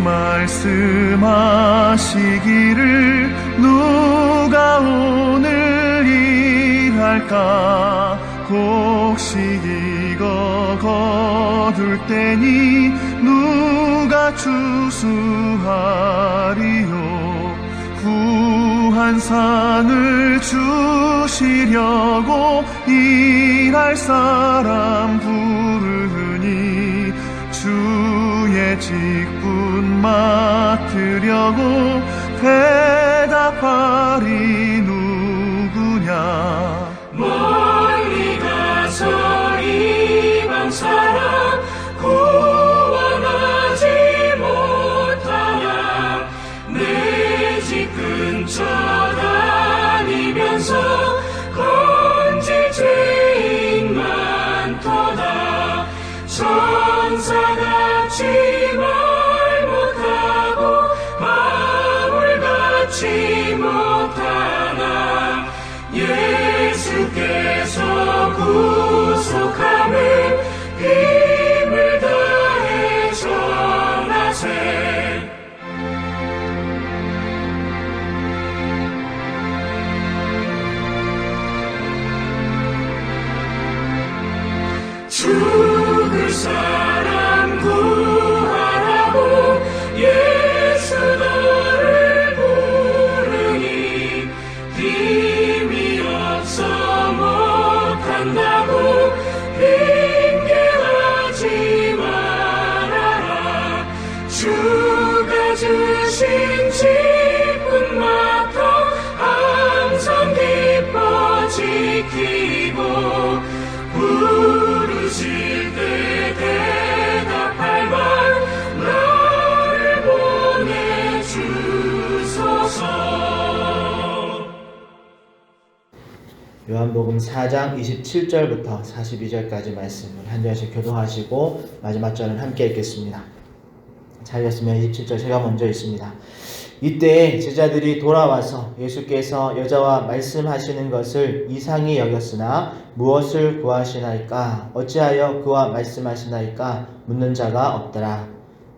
말씀하시기를 누가 오늘 일할까? 곡식 익어 거둘 때니 누가 추수하리요? 후한 상을 주시려고 일할 사람 부르니 주의 직분 맡으려고 대답하리 누구냐? 멀리 가서 이방 사람 구원하지 못하나 내 집 근처 다니면서 건질 죄인 많도다. 천사같이 말 못하고 바울같이 못하나 예수께서 구속함을 힘을 다해 전하세. 죽을 사람 구하라고 예수 너를 부르니 힘이 없어 못한다고 핑계하지 말아라. 주가 주신 직분 맡아 항상 기뻐 지키고 부르실 때 대답할 말 나를 보내주소서. 요한복음 4장 27절부터 42절까지 말씀을 한 절씩 교독하시고 마지막 절은 함께 읽겠습니다. 잘렸으면 27절 제가 먼저 읽습니다. 이때 제자들이 돌아와서 예수께서 여자와 말씀하시는 것을 이상히 여겼으나 무엇을 구하시나이까? 어찌하여 그와 말씀하시나이까? 묻는 자가 없더라.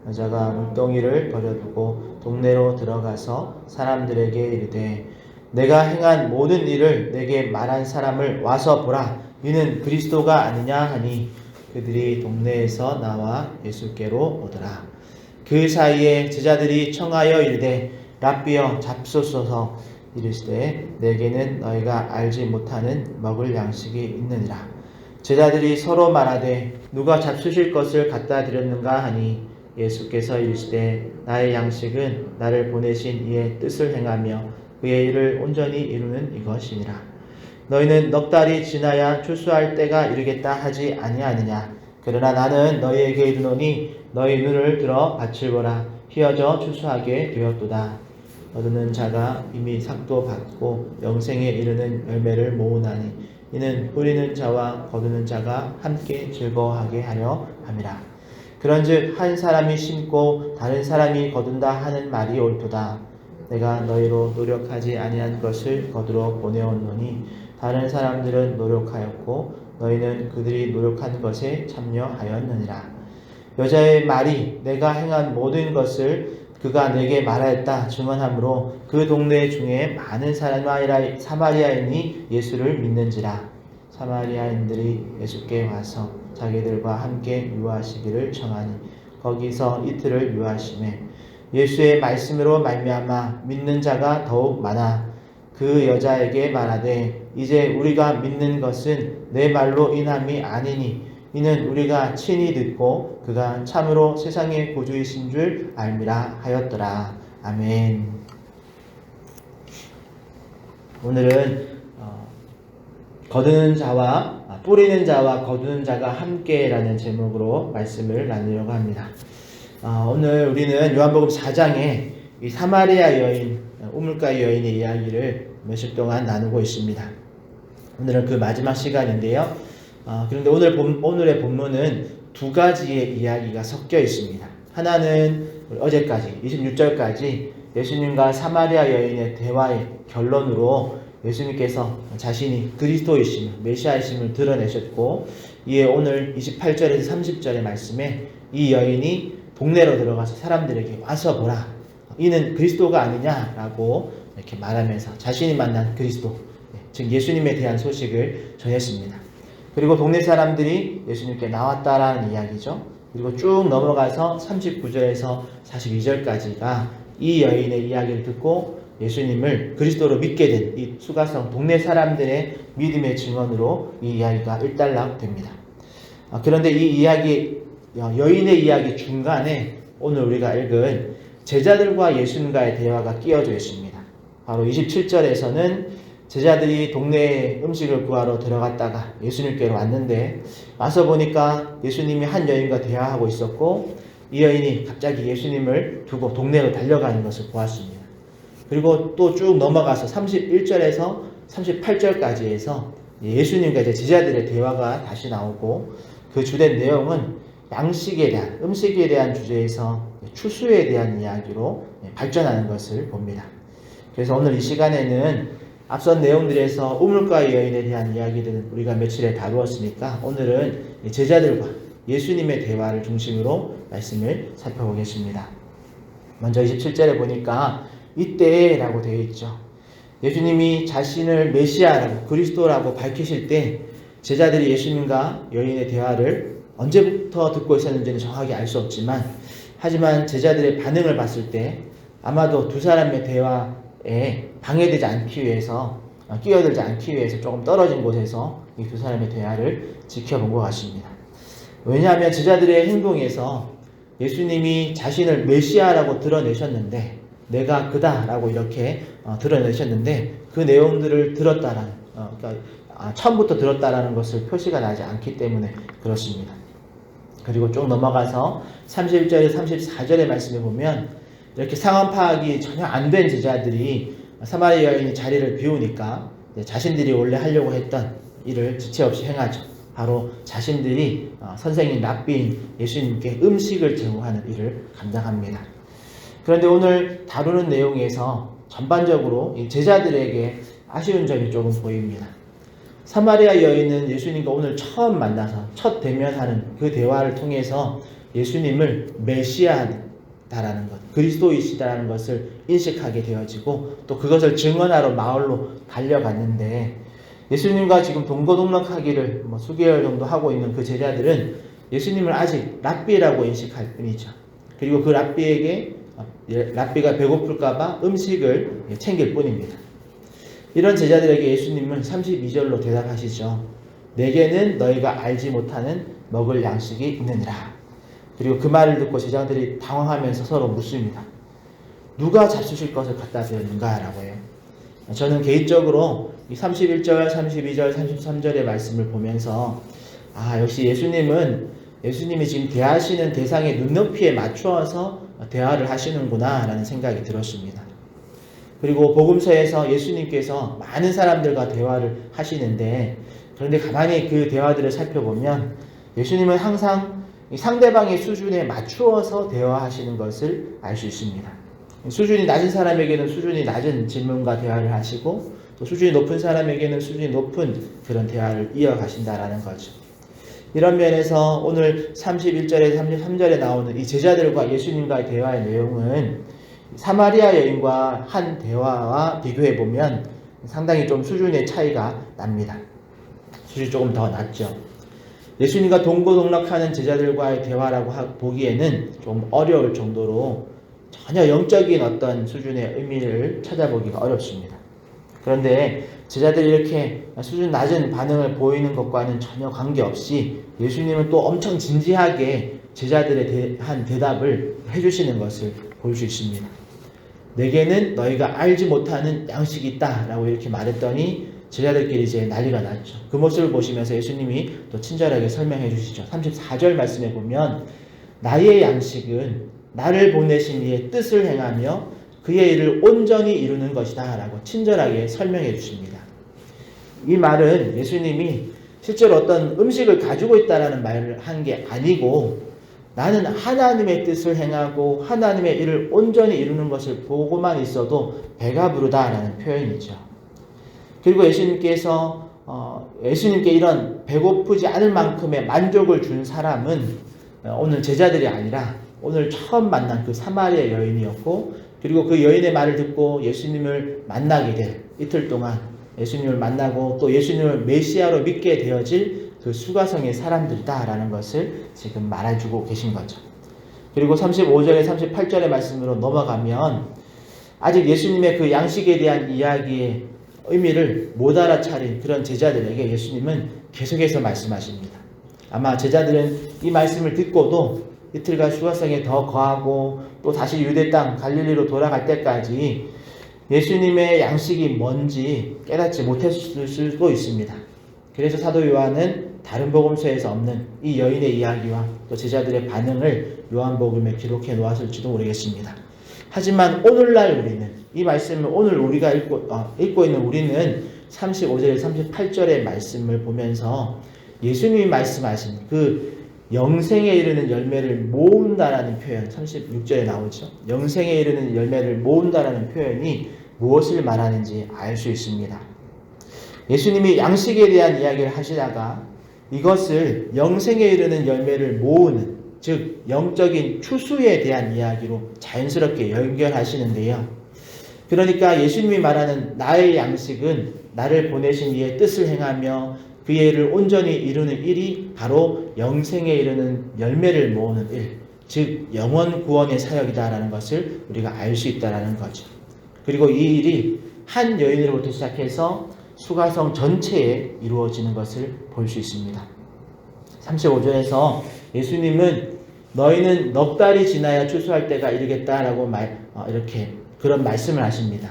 여자가 물동이를 버려두고 동네로 들어가서 사람들에게 이르되 내가 행한 모든 일을 내게 말한 사람을 와서 보라. 이는 그리스도가 아니냐 하니 그들이 동네에서 나와 예수께로 오더라. 그 사이에 제자들이 청하여 이르되 랍비여 잡소서서. 이르시되 내게는 너희가 알지 못하는 먹을 양식이 있느니라. 제자들이 서로 말하되 누가 잡수실 것을 갖다 드렸는가 하니 예수께서 이르시되 나의 양식은 나를 보내신 이의 뜻을 행하며 그의 일을 온전히 이루는 이것이니라. 너희는 넉 달이 지나야 추수할 때가 이르겠다 하지 아니하느냐? 그러나 나는 너희에게 이르노니 너희 눈을 들어 밭을 보라. 휘어져 추수하게 되었도다. 거두는 자가 이미 삭도 받고 영생에 이르는 열매를 모으나니 이는 뿌리는 자와 거두는 자가 함께 즐거워하게 하려 함이라. 그런즉 한 사람이 심고 다른 사람이 거둔다 하는 말이 옳도다. 내가 너희로 노력하지 아니한 것을 거두러 보내었노니 다른 사람들은 노력하였고 너희는 그들이 노력한 것에 참여하였느니라. 여자의 말이 내가 행한 모든 것을 그가 내게 말하였다 증언하므로 그 동네 중에 많은 사마리아인이 예수를 믿는지라. 사마리아인들이 예수께 와서 자기들과 함께 유하시기를 청하니 거기서 이틀을 유하시매 예수의 말씀으로 말미암아 믿는 자가 더욱 많아 그 여자에게 말하되 이제 우리가 믿는 것은 내 말로 인함이 아니니 이는 우리가 친히 듣고 그가 참으로 세상의 구주이신 줄 알미라 하였더라. 아멘. 오늘은 거두는 자와 뿌리는 자와 거두는 자가 함께라는 제목으로 말씀을 나누려고 합니다. 오늘 우리는 요한복음 4장에 이 사마리아 여인, 우물가 여인의 이야기를 며칠 동안 나누고 있습니다. 오늘은 그 마지막 시간인데요. 그런데 오늘의 본문은 두 가지의 이야기가 섞여 있습니다. 하나는 어제까지 26절까지 예수님과 사마리아 여인의 대화의 결론으로 예수님께서 자신이 그리스도이심을, 메시아이심을 드러내셨고, 이에 오늘 28절에서 30절의 말씀에 이 여인이 동네로 들어가서 사람들에게 와서 보라. 이는 그리스도가 아니냐라고 이렇게 말하면서 자신이 만난 그리스도, 즉 예수님에 대한 소식을 전했습니다. 그리고 동네 사람들이 예수님께 나왔다라는 이야기죠. 그리고 쭉 넘어가서 39절에서 42절까지가 이 여인의 이야기를 듣고 예수님을 그리스도로 믿게 된 이 수가성 동네 사람들의 믿음의 증언으로 이 이야기가 일단락됩니다. 그런데 이 이야기, 여인의 이야기 중간에 오늘 우리가 읽은 제자들과 예수님과의 대화가 끼어져 있습니다. 바로 27절에서는 제자들이 동네에 음식을 구하러 들어갔다가 예수님께로 왔는데 와서 보니까 예수님이 한 여인과 대화하고 있었고 이 여인이 갑자기 예수님을 두고 동네로 달려가는 것을 보았습니다. 그리고 또 쭉 넘어가서 31절에서 38절까지에서 예수님과 이제 제자들의 대화가 다시 나오고 그 주된 내용은 양식에 대한, 음식에 대한 주제에서 추수에 대한 이야기로 발전하는 것을 봅니다. 그래서 오늘 이 시간에는 앞선 내용들에서 우물가의 여인에 대한 이야기들은 우리가 며칠에 다루었으니까 오늘은 제자들과 예수님의 대화를 중심으로 말씀을 살펴보겠습니다. 먼저 27절에 보니까 이때라고 되어 있죠. 예수님이 자신을 메시아라고 그리스도라고 밝히실 때 제자들이 예수님과 여인의 대화를 언제부터 듣고 있었는지는 정확히 알 수 없지만 하지만 제자들의 반응을 봤을 때 아마도 두 사람의 대화에 방해되지 않기 위해서 끼어들지 않기 위해서 조금 떨어진 곳에서 이 두 사람의 대화를 지켜본 것 같습니다. 왜냐하면 제자들의 행동에서 예수님이 자신을 메시아라고 드러내셨는데 내가 그다라고 이렇게 드러내셨는데 그 내용들을 들었다라는 그러니까 처음부터 들었다라는 것을 표시가 나지 않기 때문에 그렇습니다. 그리고 쭉 넘어가서 31절에 34절의 말씀에 보면 이렇게 상황 파악이 전혀 안 된 제자들이 사마리아 여인이 자리를 비우니까 자신들이 원래 하려고 했던 일을 지체 없이 행하죠. 바로 자신들이 선생님 랍비인 예수님께 음식을 제공하는 일을 감당합니다. 그런데 오늘 다루는 내용에서 전반적으로 이 제자들에게 아쉬운 점이 조금 보입니다. 사마리아 여인은 예수님과 오늘 처음 만나서 첫 대면하는 그 대화를 통해서 예수님을 메시아다라는 것, 그리스도이시다라는 것을 인식하게 되어지고 또 그것을 증언하러 마을로 달려갔는데 예수님과 지금 동거동락하기를 수개월 정도 하고 있는 그 제자들은 예수님을 아직 랍비라고 인식할 뿐이죠. 그리고 그 랍비가 배고플까봐 음식을 챙길 뿐입니다. 이런 제자들에게 예수님은 32절로 대답하시죠. 내게는 너희가 알지 못하는 먹을 양식이 있느니라. 그리고 그 말을 듣고 제자들이 당황하면서 서로 묻습니다. 누가 잡수실 것을 갖다 드렸는가? 라고 해요. 저는 개인적으로 이 31절, 32절, 33절의 말씀을 보면서 역시 예수님이 지금 대하시는 대상의 눈높이에 맞추어서 대화를 하시는구나 라는 생각이 들었습니다. 그리고 복음서에서 예수님께서 많은 사람들과 대화를 하시는데 그런데 가만히 그 대화들을 살펴보면 예수님은 항상 상대방의 수준에 맞추어서 대화하시는 것을 알 수 있습니다. 수준이 낮은 사람에게는 수준이 낮은 질문과 대화를 하시고 또 수준이 높은 사람에게는 수준이 높은 그런 대화를 이어가신다라는 거죠. 이런 면에서 오늘 31절에서 33절에 나오는 이 제자들과 예수님과의 대화의 내용은 사마리아 여인과 한 대화와 비교해 보면 상당히 좀 수준의 차이가 납니다. 수준이 조금 더 낮죠. 예수님과 동고동락하는 제자들과의 대화라고 보기에는 좀 어려울 정도로 전혀 영적인 어떤 수준의 의미를 찾아보기가 어렵습니다. 그런데 제자들이 이렇게 수준 낮은 반응을 보이는 것과는 전혀 관계없이 예수님은 또 엄청 진지하게 제자들에 대한 대답을 해주시는 것을 볼 수 있습니다. 내게는 너희가 알지 못하는 양식이 있다 라고 이렇게 말했더니 제자들끼리 이제 난리가 났죠. 그 모습을 보시면서 예수님이 또 친절하게 설명해 주시죠. 34절 말씀에 보면 나의 양식은 나를 보내신 이의 뜻을 행하며 그의 일을 온전히 이루는 것이다 라고 친절하게 설명해 주십니다. 이 말은 예수님이 실제로 어떤 음식을 가지고 있다라는 말을 한 게 아니고 나는 하나님의 뜻을 행하고 하나님의 일을 온전히 이루는 것을 보고만 있어도 배가 부르다라는 표현이죠. 그리고 예수님께 이런 배고프지 않을 만큼의 만족을 준 사람은 오늘 제자들이 아니라 오늘 처음 만난 그 사마리아 여인이었고, 그리고 그 여인의 말을 듣고 예수님을 만나게 될 이틀 동안 예수님을 만나고 또 예수님을 메시아로 믿게 되어질 그 수가성의 사람들이다라는 것을 지금 말해주고 계신 거죠. 그리고 35절에 38절의 말씀으로 넘어가면 아직 예수님의 그 양식에 대한 이야기의 의미를 못 알아차린 그런 제자들에게 예수님은 계속해서 말씀하십니다. 아마 제자들은 이 말씀을 듣고도 이틀간 수가성에 더 거하고 또 다시 유대 땅 갈릴리로 돌아갈 때까지 예수님의 양식이 뭔지 깨닫지 못했을 수도 있습니다. 그래서 사도 요한은 다른 복음서에서 없는 이 여인의 이야기와 또 제자들의 반응을 요한복음에 기록해 놓았을지도 모르겠습니다. 하지만 오늘날 우리는 이 말씀을 오늘 우리가 읽고 있는 우리는 35절에 38절의 말씀을 보면서 예수님이 말씀하신 그 영생에 이르는 열매를 모은다라는 표현 36절에 나오죠. 영생에 이르는 열매를 모은다라는 표현이 무엇을 말하는지 알 수 있습니다. 예수님이 양식에 대한 이야기를 하시다가 이것을 영생에 이르는 열매를 모으는, 즉 영적인 추수에 대한 이야기로 자연스럽게 연결하시는데요. 그러니까 예수님이 말하는 나의 양식은 나를 보내신 이의 뜻을 행하며 그의 일을 온전히 이루는 일이 바로 영생에 이르는 열매를 모으는 일, 즉 영원 구원의 사역이다라는 것을 우리가 알 수 있다라는 거죠. 그리고 이 일이 한 여인으로부터 시작해서 수가성 전체에 이루어지는 것을 볼 수 있습니다. 35절에서 예수님은 너희는 넉 달이 지나야 추수할 때가 이르겠다라고 이렇게 그런 말씀을 하십니다.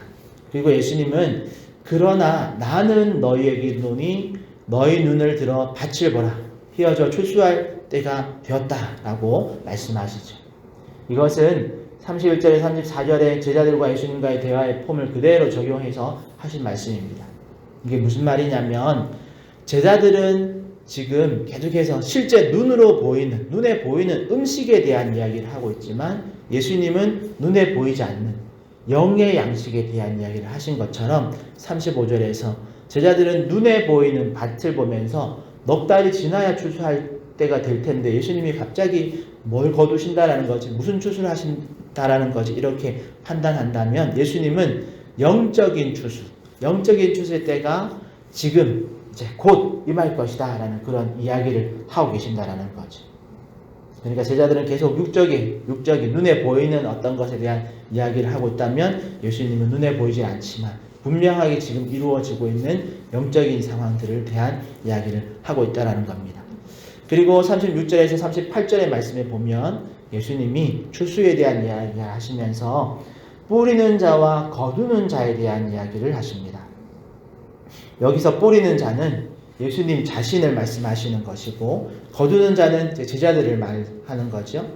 그리고 예수님은 그러나 나는 너희에게 이르노니 너희 눈을 들어 밭을 보라. 휘어져 추수할 때가 되었다라고 말씀하시죠. 이것은 31절에 34절에 제자들과 예수님과의 대화의 폼을 그대로 적용해서 하신 말씀입니다. 이게 무슨 말이냐면 제자들은 지금 계속해서 실제 눈에 보이는 음식에 대한 이야기를 하고 있지만 예수님은 눈에 보이지 않는 영의 양식에 대한 이야기를 하신 것처럼 35절에서 제자들은 눈에 보이는 밭을 보면서 넉 달이 지나야 추수할 때가 될 텐데 예수님이 갑자기 뭘 거두신다라는 거지, 무슨 추수를 하신다라는 거지 이렇게 판단한다면 예수님은 영적인 추수의 때가 지금 이제 곧 임할 것이다 라는 그런 이야기를 하고 계신다라는 거죠. 그러니까 제자들은 계속 육적인 눈에 보이는 어떤 것에 대한 이야기를 하고 있다면 예수님은 눈에 보이지 않지만 분명하게 지금 이루어지고 있는 영적인 상황들을 대한 이야기를 하고 있다라는 겁니다. 그리고 36절에서 38절의 말씀에 보면 예수님이 추수에 대한 이야기를 하시면서 뿌리는 자와 거두는 자에 대한 이야기를 하십니다. 여기서 뿌리는 자는 예수님 자신을 말씀하시는 것이고 거두는 자는 제자들을 말하는 거죠.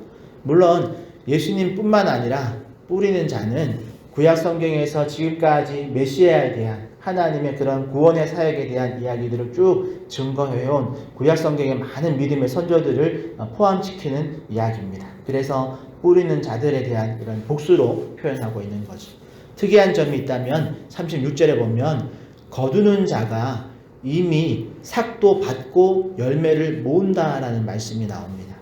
물론 예수님뿐만 아니라 뿌리는 자는 구약 성경에서 지금까지 메시아에 대한 하나님의 그런 구원의 사역에 대한 이야기들을 쭉 증거해온 구약 성경의 많은 믿음의 선조들을 포함시키는 이야기입니다. 그래서 뿌리는 자들에 대한 이런 복수로 표현하고 있는 거죠. 특이한 점이 있다면 36절에 보면 거두는 자가 이미 삭도 받고 열매를 모은다라는 말씀이 나옵니다.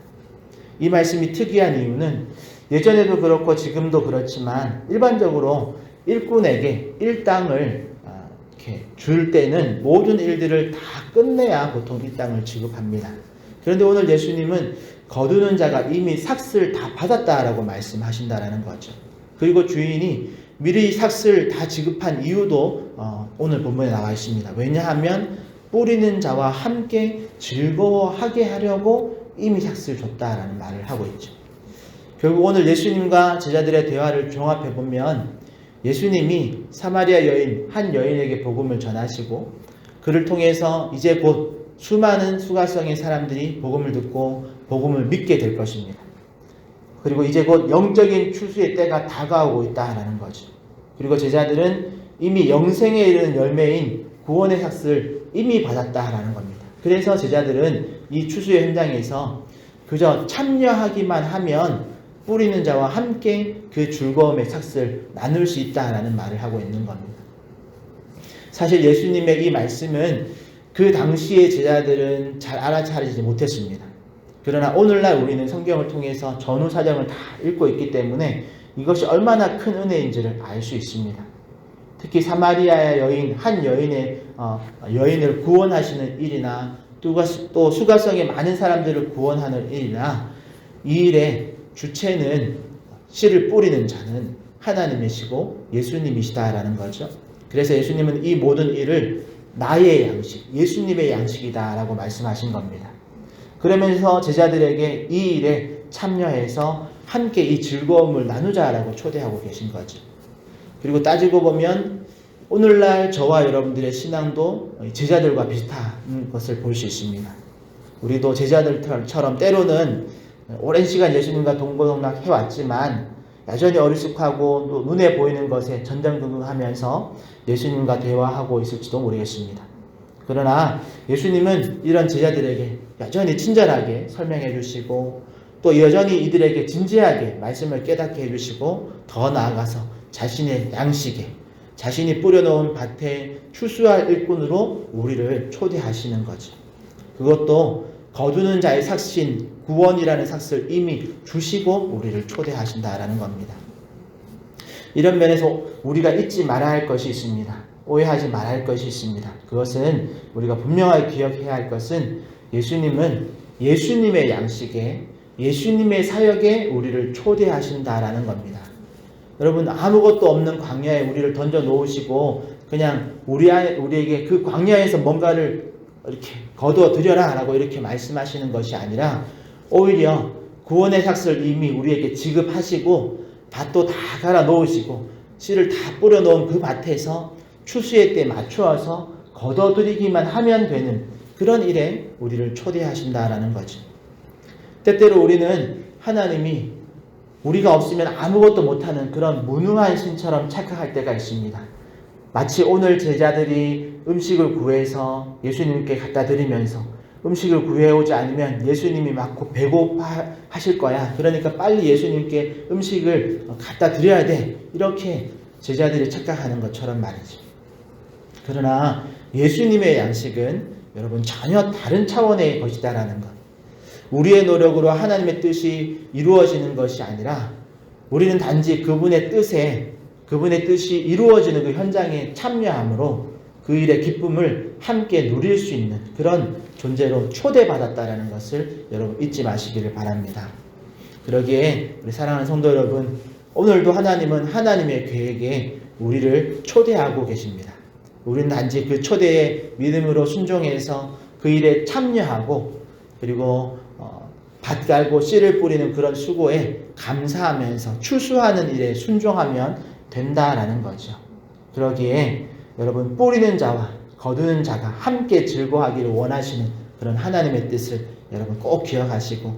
이 말씀이 특이한 이유는 예전에도 그렇고 지금도 그렇지만 일반적으로 일꾼에게 일당을 이렇게 줄 때는 모든 일들을 다 끝내야 보통 일당을 지급합니다. 그런데 오늘 예수님은 거두는 자가 이미 삭을 다 받았다라고 말씀하신다라는 거죠. 그리고 주인이 미리 삭을 다 지급한 이유도 오늘 본문에 나와 있습니다. 왜냐하면 뿌리는 자와 함께 즐거워하게 하려고 이미 삭을 줬다라는 말을 하고 있죠. 결국 오늘 예수님과 제자들의 대화를 종합해보면 예수님이 사마리아 한 여인에게 복음을 전하시고 그를 통해서 이제 곧 수많은 수가성의 사람들이 복음을 듣고 복음을 믿게 될 것입니다. 그리고 이제 곧 영적인 추수의 때가 다가오고 있다라는 거죠. 그리고 제자들은 이미 영생에 이르는 열매인 구원의 삭을 이미 받았다라는 겁니다. 그래서 제자들은 이 추수의 현장에서 그저 참여하기만 하면 뿌리는 자와 함께 그 즐거움의 삭을 나눌 수 있다라는 말을 하고 있는 겁니다. 사실 예수님의 이 말씀은 그 당시의 제자들은 잘 알아차리지 못했습니다. 그러나 오늘날 우리는 성경을 통해서 전후 사정을 다 읽고 있기 때문에 이것이 얼마나 큰 은혜인지를 알 수 있습니다. 특히 사마리아의 여인, 한 여인을 구원하시는 일이나 또 수가성에 많은 사람들을 구원하는 일이나 이 일의 주체는 씨를 뿌리는 자는 하나님이시고 예수님이시다라는 거죠. 그래서 예수님은 이 모든 일을 나의 양식, 예수님의 양식이다라고 말씀하신 겁니다. 그러면서 제자들에게 이 일에 참여해서 함께 이 즐거움을 나누자라고 초대하고 계신 거죠. 그리고 따지고 보면 오늘날 저와 여러분들의 신앙도 제자들과 비슷한 것을 볼 수 있습니다. 우리도 제자들처럼 때로는 오랜 시간 예수님과 동고동락 해왔지만 여전히 어리숙하고 또 눈에 보이는 것에 전전긍긍하면서 예수님과 대화하고 있을지도 모르겠습니다. 그러나 예수님은 이런 제자들에게 여전히 친절하게 설명해 주시고 또 여전히 이들에게 진지하게 말씀을 깨닫게 해주시고 더 나아가서 자신의 양식에 자신이 뿌려놓은 밭에 추수할 일꾼으로 우리를 초대하시는 거죠. 그것도 거두는 자의 삭신, 구원이라는 삭을 이미 주시고 우리를 초대하신다라는 겁니다. 이런 면에서 우리가 잊지 말아야 할 것이 있습니다. 오해하지 말아야 할 것이 있습니다. 그것은 우리가 분명하게 기억해야 할 것은 예수님은 예수님의 양식에 예수님의 사역에 우리를 초대하신다라는 겁니다. 여러분 아무것도 없는 광야에 우리를 던져 놓으시고 그냥 우리에게 그 광야에서 뭔가를 이렇게 거두어 드려라 라고 이렇게 말씀하시는 것이 아니라 오히려 구원의 삭을 이미 우리에게 지급하시고 밭도 다 갈아 놓으시고 씨를 다 뿌려 놓은 그 밭에서 추수의 때에 맞추어서 거둬들이기만 하면 되는 그런 일에 우리를 초대하신다라는 거죠. 때때로 우리는 하나님이 우리가 없으면 아무것도 못하는 그런 무능한 신처럼 착각할 때가 있습니다. 마치 오늘 제자들이 음식을 구해서 예수님께 갖다 드리면서 음식을 구해오지 않으면 예수님이 막 배고파 하실 거야. 그러니까 빨리 예수님께 음식을 갖다 드려야 돼. 이렇게 제자들이 착각하는 것처럼 말이죠. 그러나 예수님의 양식은 여러분 전혀 다른 차원의 것이다라는 것. 우리의 노력으로 하나님의 뜻이 이루어지는 것이 아니라 우리는 단지 그분의 뜻이 이루어지는 그 현장에 참여함으로 그 일의 기쁨을 함께 누릴 수 있는 그런 존재로 초대받았다라는 것을 여러분 잊지 마시기를 바랍니다. 그러기에 우리 사랑하는 성도 여러분, 오늘도 하나님은 하나님의 계획에 우리를 초대하고 계십니다. 우리는 단지 그 초대에 믿음으로 순종해서 그 일에 참여하고 그리고 밭 갈고 씨를 뿌리는 그런 수고에 감사하면서 추수하는 일에 순종하면 된다라는 거죠. 그러기에 여러분 뿌리는 자와 거두는 자가 함께 즐거워하기를 원하시는 그런 하나님의 뜻을 여러분 꼭 기억하시고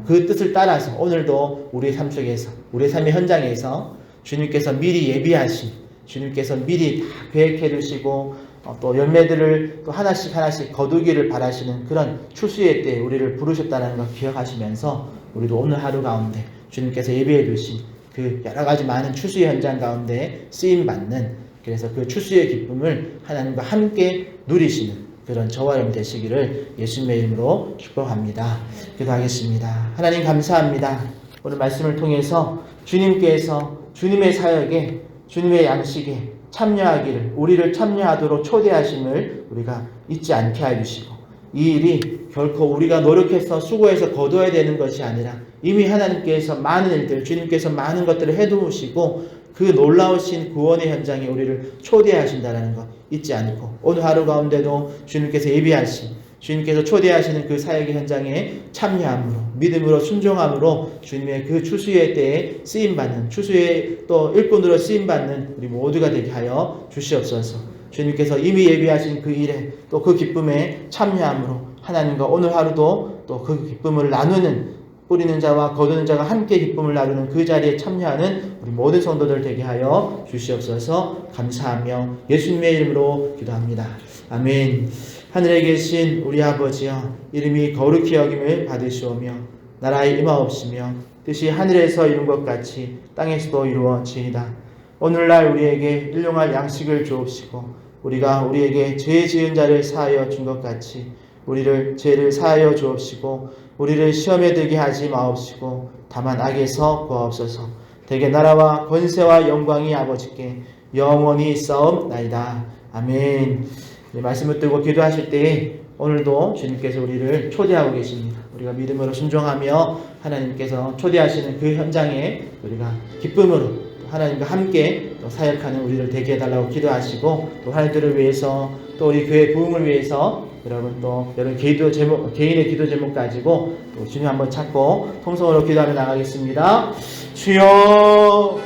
그 뜻을 따라서 오늘도 우리의 삶 속에서 우리의 삶의 현장에서 주님께서 미리 예비하신 주님께서 미리 다 계획해 두시고 또 열매들을 또 하나씩 거두기를 바라시는 그런 추수의 때에 우리를 부르셨다는 걸 기억하시면서 우리도 오늘 하루 가운데 주님께서 예비해 두신 그 여러 가지 많은 추수의 현장 가운데 쓰임받는 그래서 그 추수의 기쁨을 하나님과 함께 누리시는 그런 저와 여러분 되시기를 예수님의 이름으로 축복합니다. 기도하겠습니다. 하나님 감사합니다. 오늘 말씀을 통해서 주님께서 주님의 사역에 주님의 양식에 참여하기를 우리를 참여하도록 초대하심을 우리가 잊지 않게 해주시고 이 일이 결코 우리가 노력해서 수고해서 거둬야 되는 것이 아니라 이미 하나님께서 많은 일들 주님께서 많은 것들을 해두시고 그 놀라우신 구원의 현장에 우리를 초대하신다는 것 잊지 않고 오늘 하루 가운데도 주님께서 예비하신 주님께서 초대하시는 그 사역의 현장에 참여함으로 믿음으로 순종함으로 주님의 그 추수의 때에 쓰임받는 추수의 또 일꾼으로 쓰임받는 우리 모두가 되게 하여 주시옵소서. 주님께서 이미 예비하신 그 일에 또 그 기쁨에 참여함으로 하나님과 오늘 하루도 또 그 기쁨을 나누는 뿌리는 자와 거두는 자가 함께 기쁨을 나누는 그 자리에 참여하는 우리 모든 성도들 되게 하여 주시옵소서. 감사하며 예수님의 이름으로 기도합니다. 아멘. 하늘에 계신 우리 아버지여 이름이 거룩히 여김을 받으시오며 나라의 임하옵시며 뜻이 하늘에서 이룬 것 같이 땅에서도 이루어지이다. 오늘날 우리에게 일용할 양식을 주옵시고 우리가 우리에게 죄 지은 자를 사하여 준 것 같이 우리를 죄를 사하여 주옵시고 우리를 시험에 들게 하지 마옵시고 다만 악에서 구하옵소서. 대개 나라와 권세와 영광이 아버지께 영원히 있사옵나이다. 아멘. 말씀을 들고 기도하실 때 오늘도 주님께서 우리를 초대하고 계십니다. 우리가 믿음으로 순종하며 하나님께서 초대하시는 그 현장에 우리가 기쁨으로 하나님과 함께 또 사역하는 우리를 되게 해달라고 기도하시고 또 하나님들을 위해서 또 우리 교회 부흥을 위해서 여러분 또 여러분 기도 제목, 개인의 기도 제목 가지고 또 주님 한번 찾고 통성으로 기도하며 나가겠습니다. 주여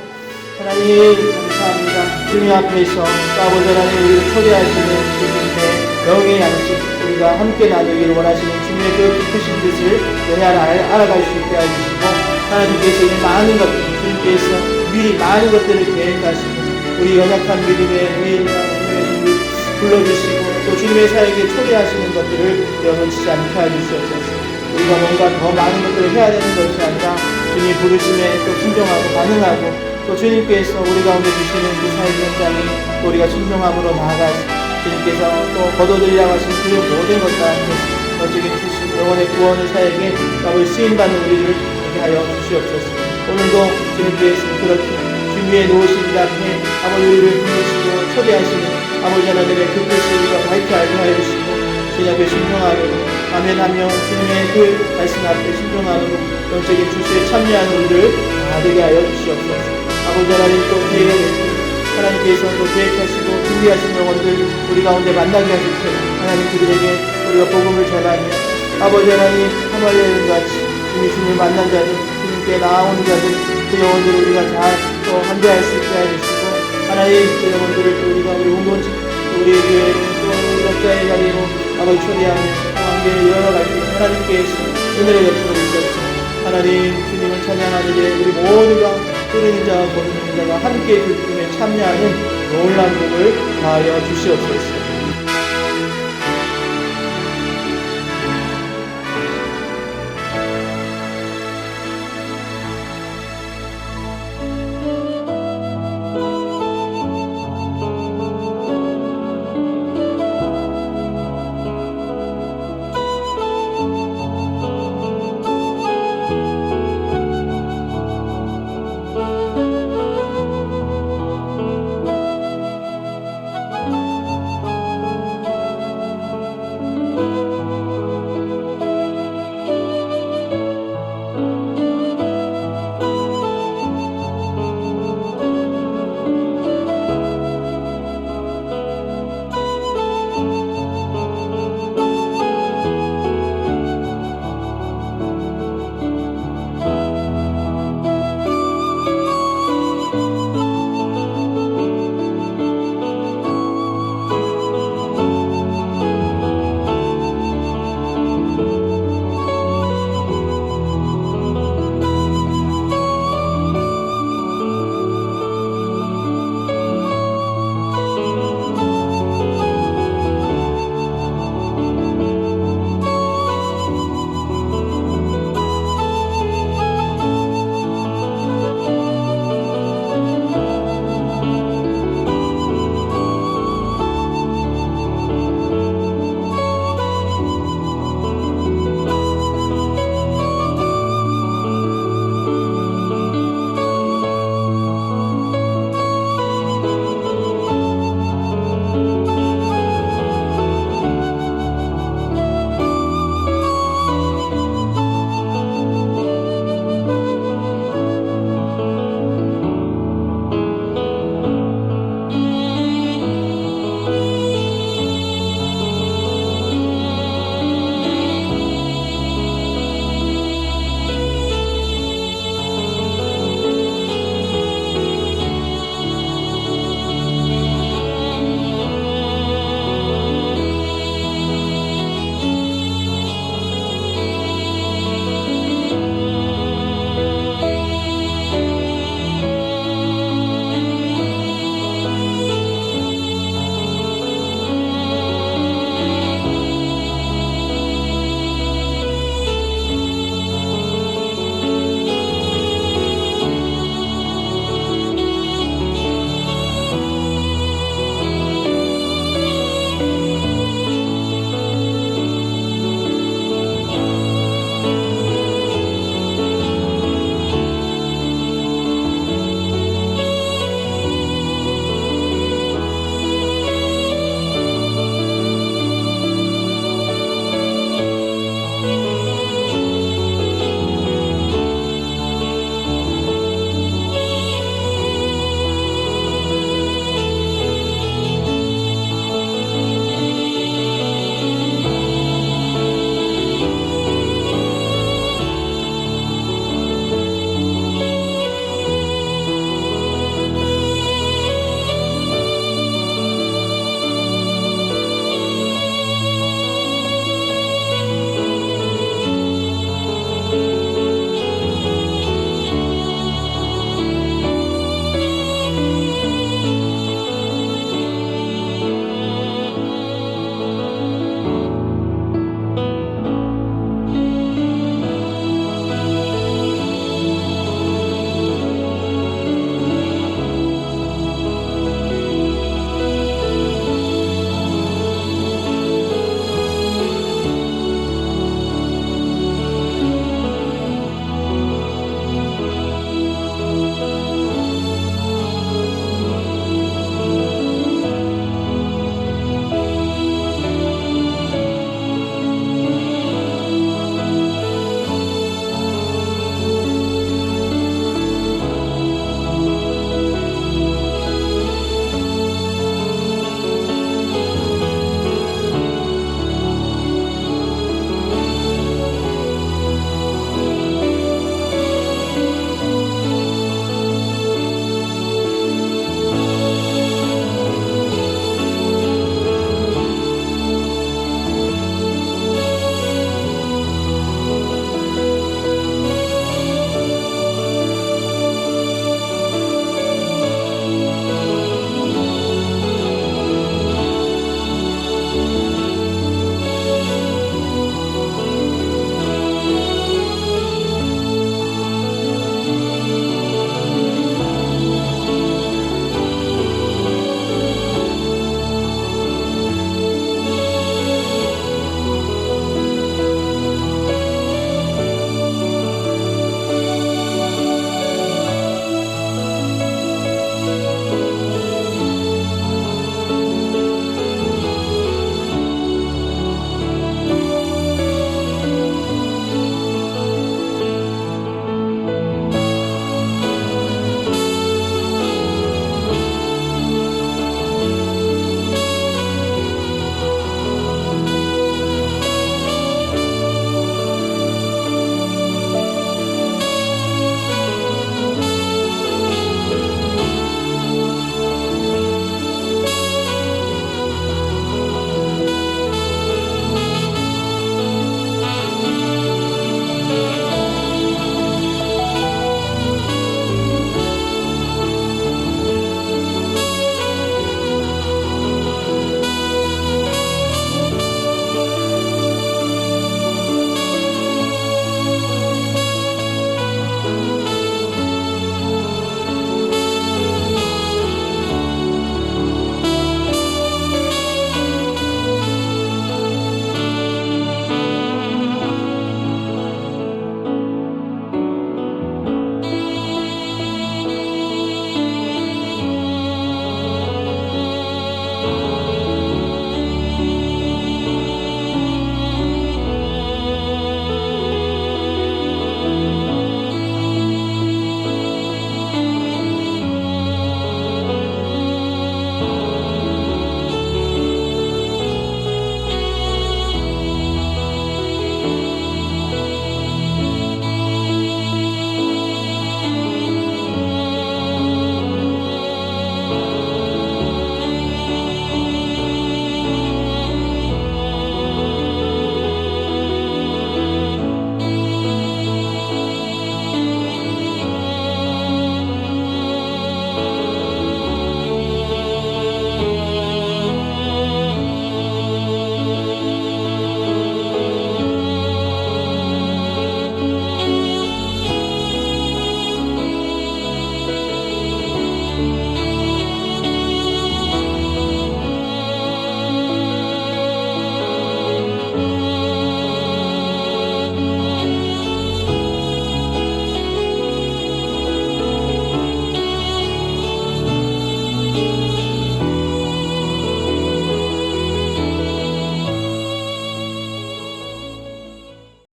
하나님 감사합니다. 주님 앞에서 아버지 하나님 우리를 초대하시는 주님의 영의 양식 우리가 함께 나누기를 원하시는 주님의 그 깊으신 뜻을 알아갈 수 있게 해주시고 하나님께서 이 많은 것들 주님께서 미리 많은 것들을 계획하시고 우리 연약한 믿음의 불러주시고 또 주님의 사역에 초대하시는 것들을 영원치 않게 해주시옵소서. 우리가 뭔가 더 많은 것들을 해야 되는 것이 아니라 주님 부르심에 또 순종하고 반응하고 또 주님께서 우리 가운데 주시는 그 사역 현장에 또 우리가 순종함으로 나아가시 주님께서 또 거둬들이라고 하신 그 모든 것 가운데 어쩌긴 주신 영혼의 구원의 사역에 아버지 쓰임받는 우리를 되게 하여 주시옵소서. 오늘도 주님께서 그렇게 준비해 놓으신 일 앞에 아버지 우리를 부르시고 초대하시는 아버지 하나님의 그 뜻을 우리가 밝게 알게 하여 주시고 주님 앞에 순종하므로 아멘하며 주님의 그 말씀 앞에 순종하므로 영적인 주시에 참여하는 우리를 다 되게 하여 주시옵소서. 아버지 하나님 또 하나님께서 또 계획하시고 준비하신 영혼들 우리 가운데 만나게 하실 때 하나님 그들에게 우리가 복음을 전하며 아버지 하나님 하마리아인 같이 주님을 만난 자들 주님께 나아오는 자들 그 영혼들을 우리가 잘 또 함께할 수 있게 해주시고 하나님 그 영혼들을 또 우리가 우리 공동체 우리의 교회로 또 역자의 자리로 아버지 초대하며 또 함께 열어갈 때 하나님께서 은혜를 베풀어 주셨소. 하나님 주님을 찬양하는 데 우리 모두가 흐르는 자와 거두는 자가 함께 그 꿈에 참여하는 놀라운 복을 다하여 주시옵소서.